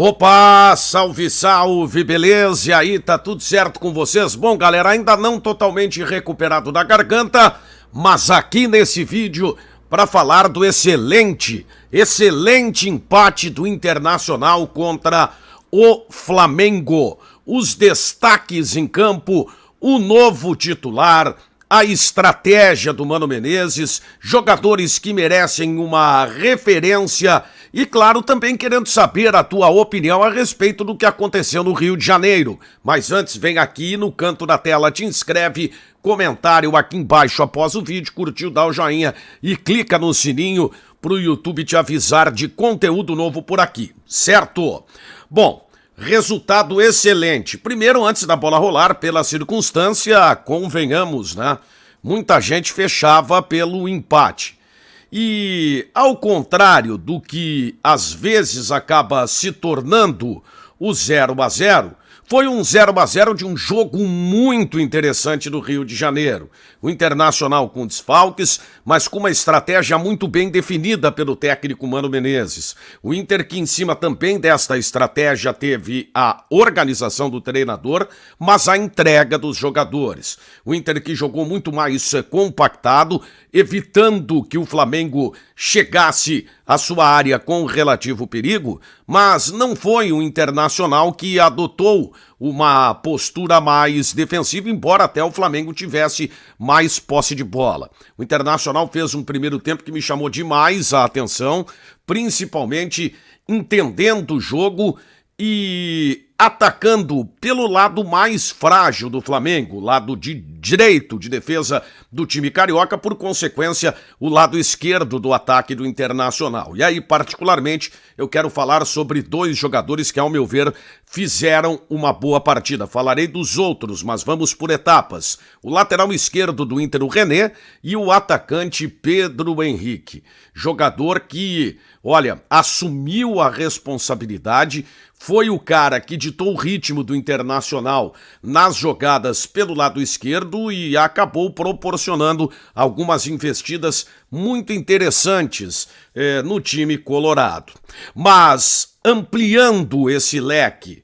Opa, salve, salve, beleza? E aí, tá tudo certo com vocês? Bom, galera, ainda não totalmente recuperado da garganta, mas aqui nesse vídeo para falar do excelente empate do Internacional contra o Flamengo. Os destaques em campo, o novo titular, a estratégia do Mano Menezes, jogadores que merecem uma referência e, claro, também querendo saber a tua opinião a respeito do que aconteceu no Rio de Janeiro. Mas antes, vem aqui no canto da tela, te inscreve, comentário aqui embaixo após o vídeo, curtiu, dá o joinha e clica no sininho pro YouTube te avisar de conteúdo novo por aqui, certo? Bom, resultado excelente. Primeiro, antes da bola rolar, pela circunstância, convenhamos, né? Muita gente fechava pelo empate. E, ao contrário do que às vezes acaba se tornando o 0-0, foi um 0-0 de um jogo muito interessante do Rio de Janeiro. O Internacional com desfalques, mas com uma estratégia muito bem definida pelo técnico Mano Menezes. O Inter que em cima também desta estratégia teve a organização do treinador, mas a entrega dos jogadores. O Inter que jogou muito mais compactado, evitando que o Flamengo chegasse à sua área com relativo perigo, mas não foi o Internacional que adotou uma postura mais defensiva, embora até o Flamengo tivesse mais posse de bola. O Internacional fez um primeiro tempo que me chamou demais a atenção, principalmente entendendo o jogo e atacando pelo lado mais frágil do Flamengo, lado de direito de defesa do time carioca, por consequência, o lado esquerdo do ataque do Internacional. E aí, particularmente, eu quero falar sobre dois jogadores que, ao meu ver, fizeram uma boa partida. Falarei dos outros, mas vamos por etapas. O lateral esquerdo do Inter, o René, e o atacante Pedro Henrique. Jogador que, olha, assumiu a responsabilidade, foi o cara que ditou o ritmo do Internacional nas jogadas pelo lado esquerdo e acabou proporcionando algumas investidas muito interessantes no time colorado. Mas ampliando esse leque,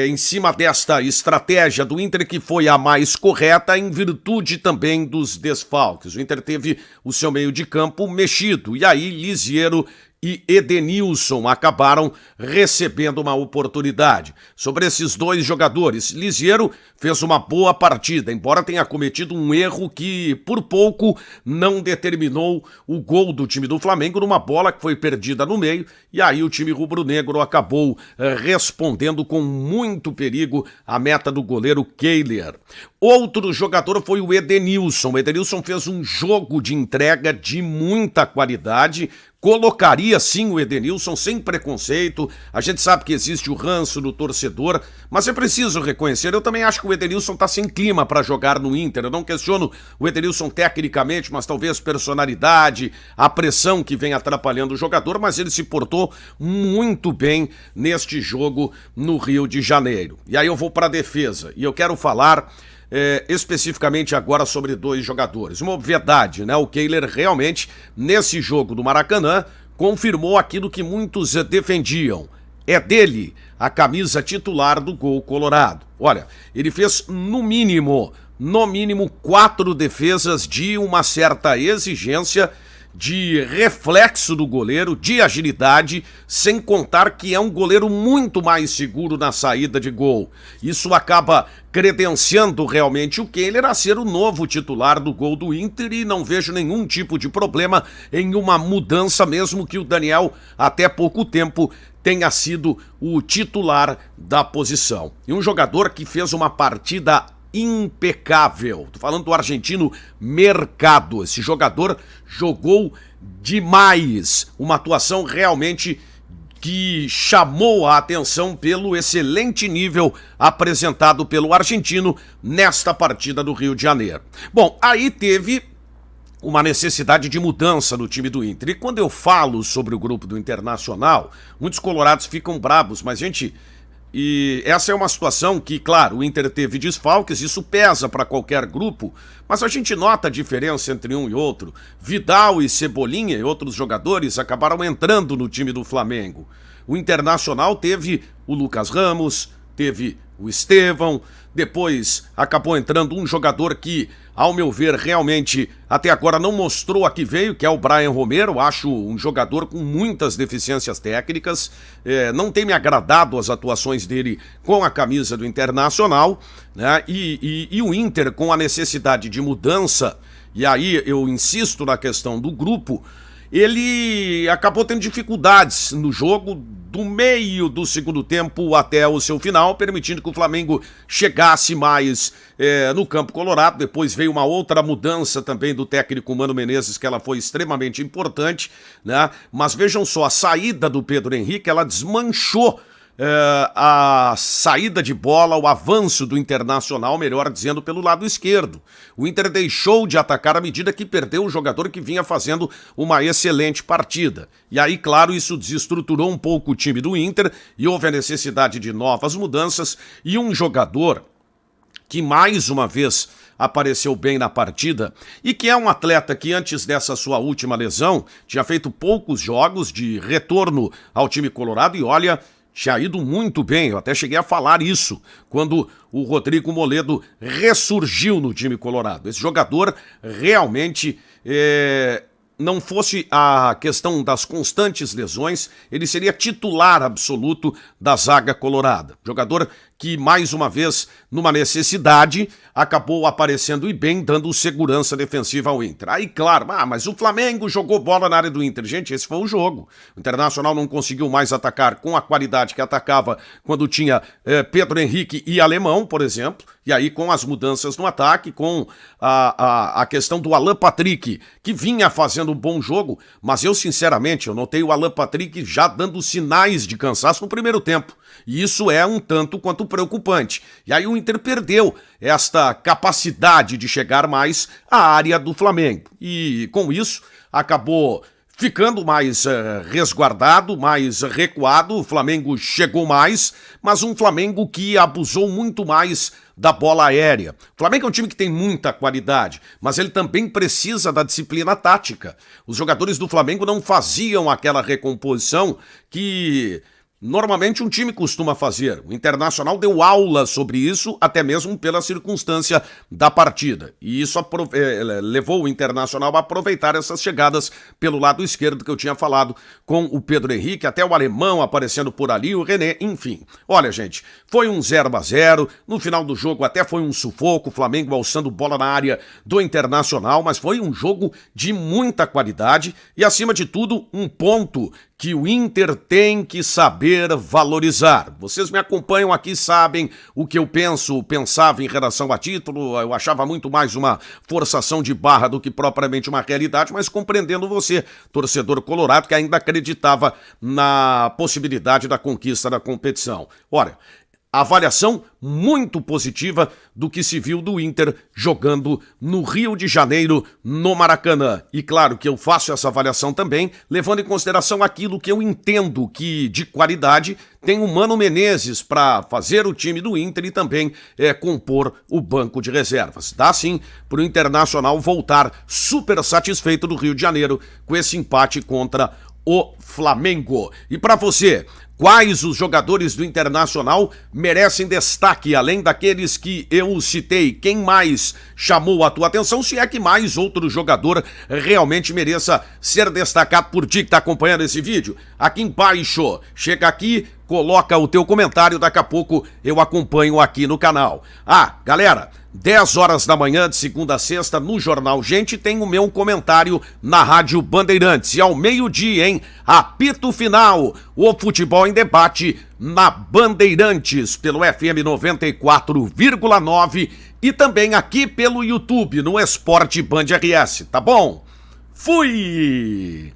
em cima desta estratégia do Inter, que foi a mais correta em virtude também dos desfalques. O Inter teve o seu meio de campo mexido, e aí Lisiero e Edenilson acabaram recebendo uma oportunidade. Sobre esses dois jogadores, Lisiero fez uma boa partida, embora tenha cometido um erro que por pouco não determinou o gol do time do Flamengo numa bola que foi perdida no meio, e aí o time rubro-negro acabou respondendo com muito perigo a meta do goleiro Kehler. Outro jogador foi o Edenilson. O Edenilson fez um jogo de entrega de muita qualidade. Colocaria sim o Edenilson sem preconceito. A gente sabe que existe o ranço do torcedor, mas é preciso reconhecer, eu também acho que o Edenilson está sem clima para jogar no Inter. Eu não questiono o Edenilson tecnicamente, mas talvez personalidade, a pressão que vem atrapalhando o jogador, mas ele se portou muito bem neste jogo no Rio de Janeiro. E aí eu vou para a defesa, e eu quero falar especificamente agora sobre dois jogadores. Uma obviedade, né? O Kehler realmente, nesse jogo do Maracanã, confirmou aquilo que muitos defendiam. É dele a camisa titular do gol colorado. Olha, ele fez no mínimo 4 defesas de uma certa exigência, de reflexo do goleiro, de agilidade, sem contar que é um goleiro muito mais seguro na saída de gol. Isso acaba credenciando realmente o Kehler a ser o novo titular do gol do Inter e não vejo nenhum tipo de problema em uma mudança, mesmo que o Daniel, até pouco tempo, tenha sido o titular da posição. E um jogador que fez uma partida impecável. Tô falando do argentino Mercado. Esse jogador jogou demais. Uma atuação realmente que chamou a atenção pelo excelente nível apresentado pelo argentino nesta partida do Rio de Janeiro. Bom, aí teve uma necessidade de mudança no time do Inter. E quando eu falo sobre o grupo do Internacional, muitos colorados ficam bravos, mas, gente, e essa é uma situação que, claro, o Inter teve desfalques, isso pesa para qualquer grupo, mas a gente nota a diferença entre um e outro. Vidal e Cebolinha e outros jogadores acabaram entrando no time do Flamengo. O Internacional teve o Lucas Ramos, teve o Estevão, depois acabou entrando um jogador que, ao meu ver, realmente até agora não mostrou a que veio, que é o Brian Romero. Acho um jogador com muitas deficiências técnicas, não tem me agradado as atuações dele com a camisa do Internacional, né? E o Inter, com a necessidade de mudança, e aí eu insisto na questão do grupo, ele acabou tendo dificuldades no jogo do meio do segundo tempo até o seu final, permitindo que o Flamengo chegasse mais no campo colorado. Depois veio uma outra mudança também do técnico Mano Menezes, que ela foi extremamente importante, né? Mas vejam só, a saída do Pedro Henrique, ela desmanchou a saída de bola, o avanço do Internacional, melhor dizendo, pelo lado esquerdo. O Inter deixou de atacar à medida que perdeu o jogador que vinha fazendo uma excelente partida. E aí, claro, isso desestruturou um pouco o time do Inter e houve a necessidade de novas mudanças e um jogador que mais uma vez apareceu bem na partida e que é um atleta que antes dessa sua última lesão tinha feito poucos jogos de retorno ao time colorado e olha, tinha ido muito bem. Eu até cheguei a falar isso quando o Rodrigo Moledo ressurgiu no time colorado. Esse jogador realmente, não fosse a questão das constantes lesões, ele seria titular absoluto da zaga colorada. Jogador que, mais uma vez, numa necessidade, acabou aparecendo e bem, dando segurança defensiva ao Inter. Aí, claro, mas o Flamengo jogou bola na área do Inter. Gente, esse foi o jogo. O Internacional não conseguiu mais atacar com a qualidade que atacava quando tinha Pedro Henrique e Alemão, por exemplo. E aí, com as mudanças no ataque, com a questão do Alan Patrick, que vinha fazendo um bom jogo, mas eu, sinceramente, eu notei o Alan Patrick já dando sinais de cansaço no primeiro tempo. E isso é um tanto quanto preocupante. E aí o Inter perdeu esta capacidade de chegar mais à área do Flamengo. E com isso acabou ficando mais resguardado, mais recuado. O Flamengo chegou mais, mas um Flamengo que abusou muito mais da bola aérea. O Flamengo é um time que tem muita qualidade, mas ele também precisa da disciplina tática. Os jogadores do Flamengo não faziam aquela recomposição que normalmente um time costuma fazer. O Internacional deu aula sobre isso, até mesmo pela circunstância da partida. E isso levou o Internacional a aproveitar essas chegadas pelo lado esquerdo que eu tinha falado, com o Pedro Henrique, até o Alemão aparecendo por ali, o René, enfim. Olha, gente, foi um 0-0, no final do jogo até foi um sufoco, o Flamengo alçando bola na área do Internacional, mas foi um jogo de muita qualidade e, acima de tudo, um ponto que o Inter tem que saber valorizar. Vocês me acompanham aqui, sabem o que eu pensava em relação a título. Eu achava muito mais uma forçação de barra do que propriamente uma realidade, mas compreendendo você, torcedor colorado, que ainda acreditava na possibilidade da conquista da competição. Olha, avaliação muito positiva do que se viu do Inter jogando no Rio de Janeiro, no Maracanã. E claro que eu faço essa avaliação também, levando em consideração aquilo que eu entendo que de qualidade tem o Mano Menezes para fazer o time do Inter e também compor o banco de reservas. Dá sim para o Internacional voltar super satisfeito do Rio de Janeiro com esse empate contra o Flamengo. E para você, quais os jogadores do Internacional merecem destaque, além daqueles que eu citei? Quem mais chamou a tua atenção? Se é que mais outro jogador realmente mereça ser destacado por ti que está acompanhando esse vídeo? Aqui embaixo, chega aqui, coloca o teu comentário, daqui a pouco eu acompanho aqui no canal. Galera, 10 horas da manhã de segunda a sexta no Jornal Gente tem o meu comentário na Rádio Bandeirantes. E ao meio-dia, hein? Apito final, o futebol em debate na Bandeirantes, pelo FM 94,9 e também aqui pelo YouTube, no Esporte Band RS, tá bom? Fui!